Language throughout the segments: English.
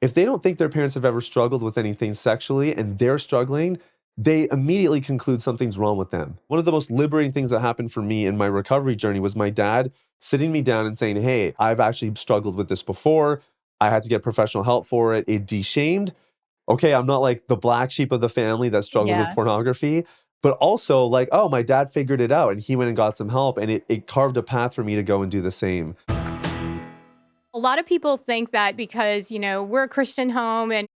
if they don't think their parents have ever struggled with anything sexually and they're struggling, they immediately conclude something's wrong with them. One of the most liberating things that happened for me in my recovery journey was my dad sitting me down and saying, "Hey, I've actually struggled with this before. I had to get professional help for it. It de-shamed. Okay, I'm not like the black sheep of the family that struggles with Yeah. pornography." But also, like, oh, my dad figured it out and he went and got some help, and it carved a path for me to go and do the same. A lot of people think that because, we're a Christian home and,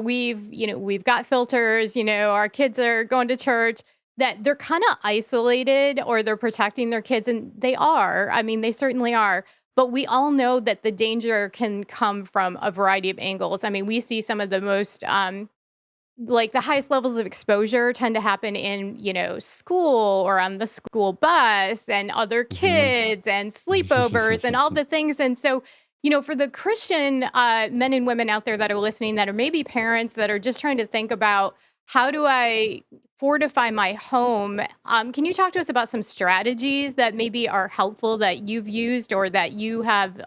we've got filters, our kids are going to church, that they're kind of isolated or they're protecting their kids. And they are. I mean, they certainly are. But we all know that the danger can come from a variety of angles. I mean, we see some of the most like the highest levels of exposure tend to happen in, school or on the school bus and other Mhm. kids and sleepovers and all the things. And so, for the Christian men and women out there that are listening, that are maybe parents that are just trying to think about how do I fortify my home? Can you talk to us about some strategies that maybe are helpful that you've used or that you have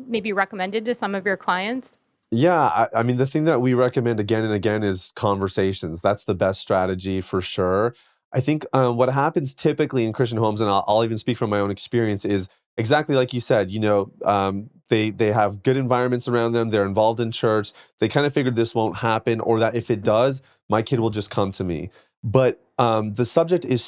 maybe recommended to some of your clients? Yeah, I mean, the thing that we recommend again and again is conversations. That's the best strategy for sure. I think what happens typically in Christian homes, and I'll even speak from my own experience, is exactly like you said. They have good environments around them. They're involved in church. They kind of figured this won't happen, or that if it does, my kid will just come to me. But the subject is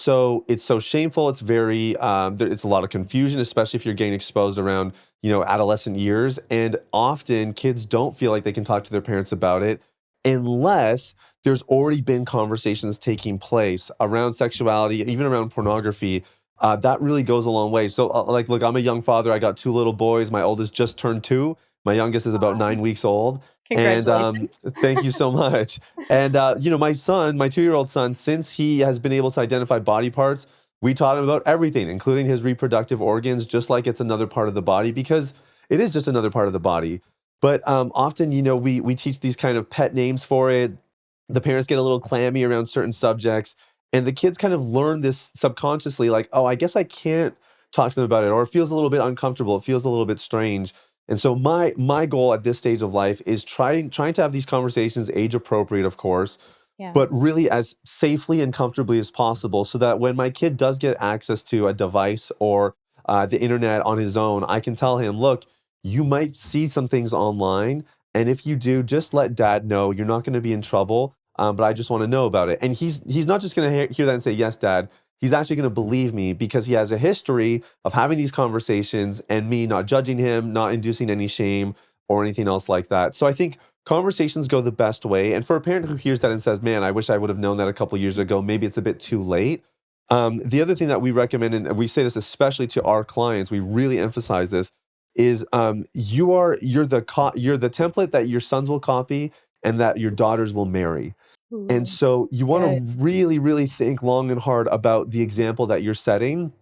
it's so shameful. It's very it's a lot of confusion, especially if you're getting exposed around adolescent years. And often kids don't feel like they can talk to their parents about it unless there's already been conversations taking place around sexuality, even around pornography. That really goes a long way. So, like, look, I'm a young father. I got two little boys. My oldest just turned 2. My youngest is about 9 weeks old. And Congratulations. thank you so much. And my son, my 2-year-old son, since he has been able to identify body parts, we taught him about everything, including his reproductive organs, just like it's another part of the body, because it is just another part of the body. But often, we teach these kind of pet names for it. The parents get a little clammy around certain subjects, and the kids kind of learn this subconsciously, like, oh, I guess I can't talk to them about it, or it feels a little bit uncomfortable. It feels a little bit strange. And so my goal at this stage of life is trying to have these conversations age appropriate, of course, Yeah. but really as safely and comfortably as possible, so that when my kid does get access to a device or the internet on his own, I can tell him, look, you might see some things online. And if you do, just let dad know. You're not going to be in trouble. But I just want to know about it. And he's not just going to hear that and say, yes, dad. He's actually going to believe me because he has a history of having these conversations and me not judging him, not inducing any shame or anything else like that. So I think conversations go the best way. And for a parent who hears that and says, man, I wish I would have known that a couple years ago, maybe it's a bit too late. The other thing that we recommend, and we say this especially to our clients, we really emphasize this, is you're the template that your sons will copy and that your daughters will marry. And Ooh, so you want good. to really, really think long and hard about the example that you're setting.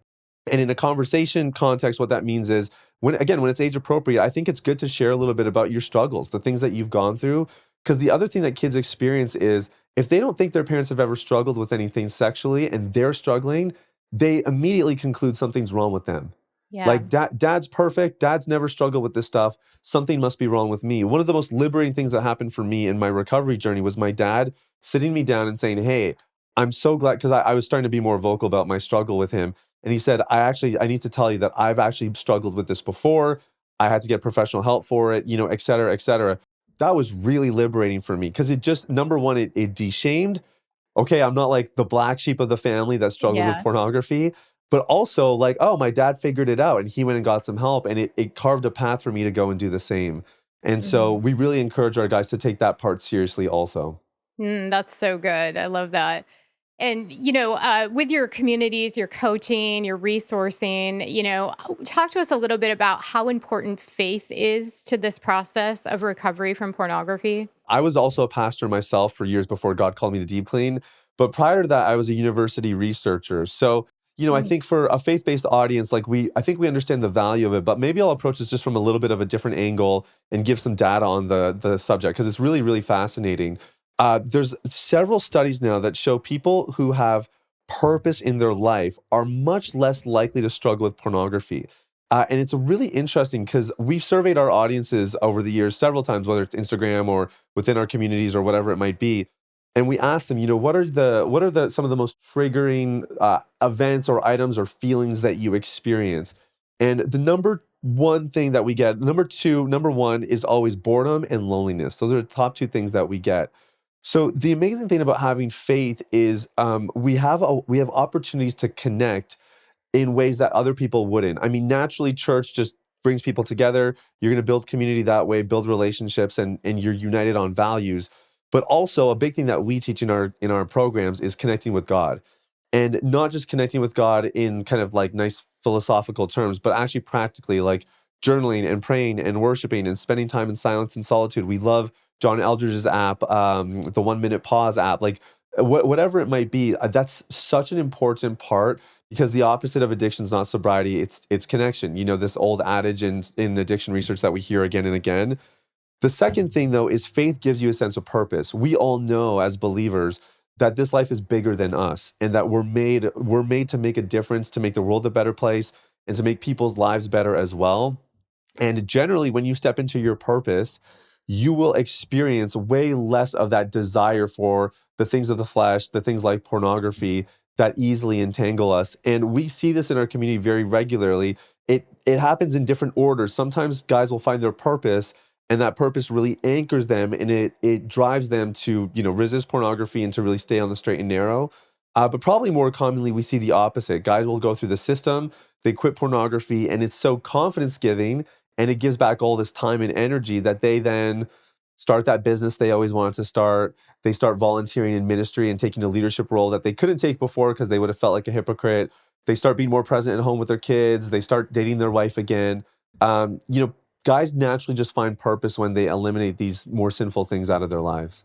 And in a conversation context, what that means is when it's age appropriate, I think it's good to share a little bit about your struggles, the things that you've gone through. Because the other thing that kids experience is if they don't think their parents have ever struggled with anything sexually and they're struggling, they immediately conclude something's wrong with them. Yeah. Like dad's perfect, dad's never struggled with this stuff. Something must be wrong with me. One of the most liberating things that happened for me in my recovery journey was my dad sitting me down and saying, "Hey, I'm so glad," because I was starting to be more vocal about my struggle with him. And he said, I need to tell you that I've actually struggled with this before. I had to get professional help for it, et cetera, et cetera. That was really liberating for me because it just, number one, it de-shamed. Okay, I'm not like the black sheep of the family that struggles with Yeah. pornography, but also like, oh, my dad figured it out and he went and got some help, and it carved a path for me to go and do the same. And so Mhm. we really encourage our guys to take that part seriously also. That's so good. I love that. And, with your communities, your coaching, your resourcing, talk to us a little bit about how important faith is to this process of recovery from pornography. I was also a pastor myself for years before God called me to deep clean. But prior to that, I was a university researcher. So, I Mm. think for a faith-based audience, like I think we understand the value of it, but maybe I'll approach this just from a little bit of a different angle and give some data on the subject because it's really, really fascinating. There's several studies now that show people who have purpose in their life are much less likely to struggle with pornography. And it's really interesting because we've surveyed our audiences over the years several times, whether it's Instagram or within our communities or whatever it might be. And we asked them, what are the some of the most triggering events or items or feelings that you experience? And the number one thing that we get, number one is always boredom and loneliness. Those are the top two things that we get. So the amazing thing about having faith is we have opportunities to connect in ways that other people wouldn't. I mean, naturally, church just brings people together. You're going to build community that way, build relationships, and you're united on values. But also, a big thing that we teach in our programs is connecting with God, and not just connecting with God in kind of like nice philosophical terms, but actually practically, like journaling and praying and worshiping and spending time in silence and solitude. We love John Eldridge's app, the 1 Minute Pause app, like whatever it might be. That's such an important part because the opposite of addiction is not sobriety; it's connection. You know, this old adage in addiction research that we hear again and again. The second thing, though, is faith gives you a sense of purpose. We all know as believers that this life is bigger than us, and that we're made to make a difference, to make the world a better place, and to make people's lives better as well. And generally, when you step into your purpose, you will experience way less of that desire for the things of the flesh, the things like pornography that easily entangle us. And we see this in our community very regularly. It happens in different orders. Sometimes guys will find their purpose, and that purpose really anchors them, and it drives them to resist pornography and to really stay on the straight and narrow. But probably more commonly, we see the opposite. Guys will go through the system, they quit pornography, and it's so confidence giving, and it gives back all this time and energy that they then start that business they always wanted to start. They start volunteering in ministry and taking a leadership role that they couldn't take before because they would have felt like a hypocrite. They start being more present at home with their kids. They start dating their wife again. Um, you know, Guys naturally just find purpose when they eliminate these more sinful things out of their lives.